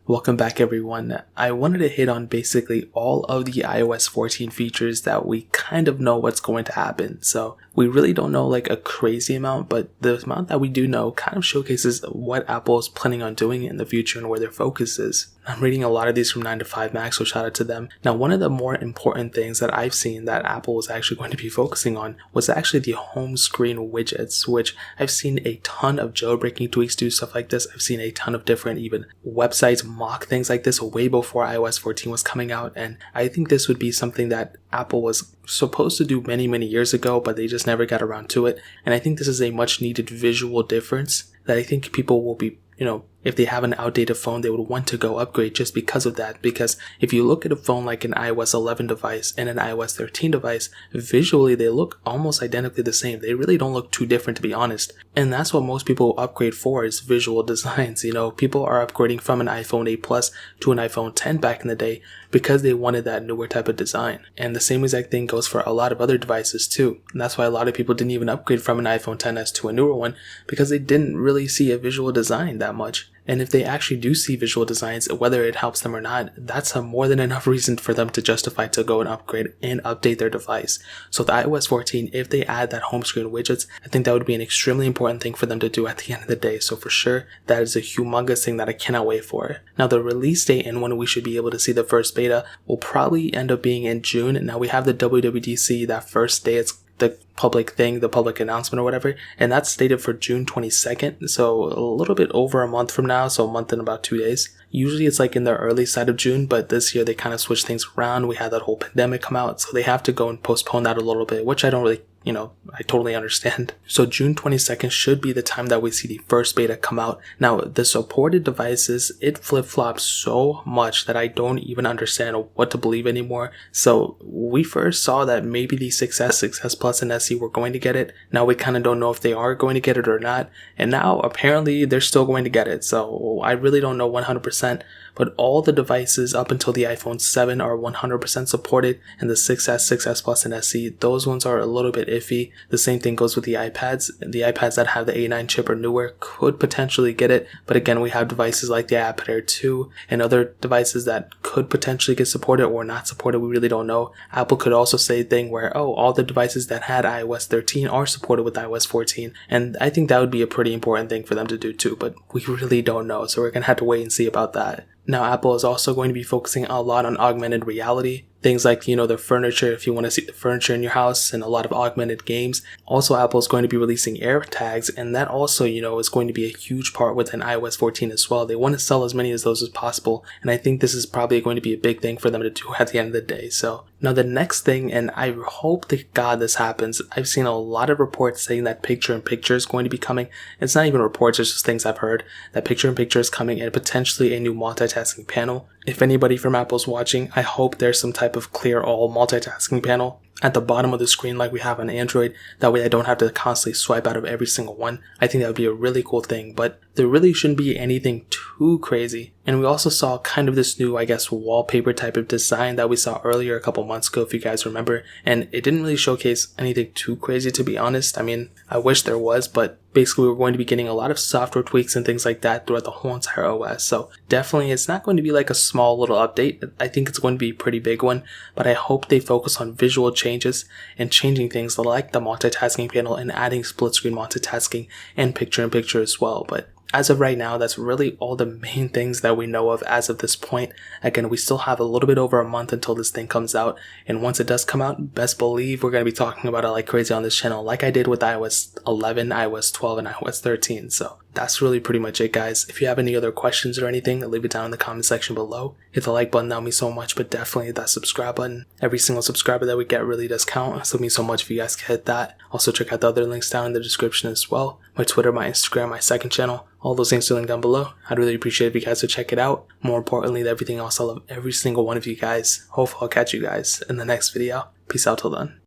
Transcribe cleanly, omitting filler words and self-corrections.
Welcome back everyone. I wanted to hit on basically all of the iOS 14 features that we kind of know what's going to happen. So we really don't know like a crazy amount, but the amount that we do know kind of showcases what Apple is planning on doing in the future and where their focus is. I'm reading a lot of these from 9to5Mac, so shout out to them. Now, one of the more important things that I've seen that Apple was actually going to be focusing on was actually the home screen widgets, which I've seen a ton of jailbreaking tweaks do stuff like this. I've seen a ton of different even websites mock things like this way before iOS 14 was coming out, and I think this would be something that Apple was supposed to do many years ago, but they just never got around to it. And I think this is a much needed visual difference that I think people will be, if they have an outdated phone, they would want to go upgrade just because of that. Because if you look at a phone like an iOS 11 device and an iOS 13 device, visually they look almost identically the same. They really don't look too different, to be honest. And that's what most people upgrade for, is visual designs. People are upgrading from an iPhone 8 Plus to an iPhone 10 back in the day because they wanted that newer type of design. And the same exact thing goes for a lot of other devices too. And that's why a lot of people didn't even upgrade from an iPhone XS to a newer one, because they didn't really see a visual design that much. And if they actually do see visual designs, whether it helps them or not, that's a more than enough reason for them to justify to go and upgrade and update their device. So with iOS 14, if they add that home screen widgets, I think that would be an extremely important thing for them to do at the end of the day. So for sure, that is a humongous thing that I cannot wait for. Now the release date and when we should be able to see the first beta will probably end up being in June. Now we have the WWDC, that first day it's the public thing, the public announcement or whatever, and that's stated for June 22nd, so a little bit over a month from now, so a month and about 2 days. Usually it's like in the early side of June, but this year they kind of switched things around. We had that whole pandemic come out, so they have to go and postpone that a little bit, which I don't really, I totally understand. So June 22nd should be the time that we see the first beta come out. Now, the supported devices, it flip-flops so much that I don't even understand what to believe anymore. So we first saw that maybe the 6S, 6S Plus, and SE were going to get it. Now we kind of don't know if they are going to get it or not. And now apparently they're still going to get it. So I really don't know 100%. But all the devices up until the iPhone 7 are 100% supported, and the 6S, 6S Plus, and SE, those ones are a little bit iffy. The same thing goes with the iPads. The iPads that have the A9 chip or newer could potentially get it, but again, we have devices like the iPad Air 2 and other devices that could potentially get supported or not supported. We really don't know. Apple could also say a thing where, all the devices that had iOS 13 are supported with iOS 14, and I think that would be a pretty important thing for them to do too, but we really don't know, so we're going to have to wait and see about that. Now, Apple is also going to be focusing a lot on augmented reality. Things like, the furniture, if you want to see the furniture in your house, and a lot of augmented games. Also, Apple is going to be releasing AirTags, and that also, is going to be a huge part within iOS 14 as well. They want to sell as many of those as possible, and I think this is probably going to be a big thing for them to do at the end of the day. So now the next thing, and I hope to God this happens, I've seen a lot of reports saying that picture-in-picture is going to be coming. It's not even reports, it's just things I've heard, that picture-in-picture is coming, and potentially a new multitasking panel. If anybody from Apple's watching, I hope there's some type of clear all multitasking panel at the bottom of the screen like we have on Android. That way I don't have to constantly swipe out of every single one. I think that would be a really cool thing, but there really shouldn't be anything too crazy. And we also saw kind of this new, wallpaper type of design that we saw earlier a couple months ago, if you guys remember. And it didn't really showcase anything too crazy, to be honest. I mean, I wish there was, but basically we're going to be getting a lot of software tweaks and things like that throughout the whole entire OS. So definitely it's not going to be like a small little update. I think it's going to be a pretty big one, but I hope they focus on visual changes and changing things like the multitasking panel and adding split screen multitasking and picture-in-picture as well. But as of right now, that's really all the main things that we know of as of this point. Again, we still have a little bit over a month until this thing comes out. And once it does come out, best believe we're going to be talking about it like crazy on this channel, like I did with iOS 11, iOS 12, and iOS 13. So that's really pretty much it, guys. If you have any other questions or anything, leave it down in the comment section below. Hit the like button, that would mean so much, but definitely hit that subscribe button. Every single subscriber that we get really does count, so it means so much if you guys can hit that. Also, check out the other links down in the description as well. My Twitter, my Instagram, my second channel. All those things are linked down below. I'd really appreciate if you guys would check it out. More importantly than everything else, I love every single one of you guys. Hopefully I'll catch you guys in the next video. Peace out till then.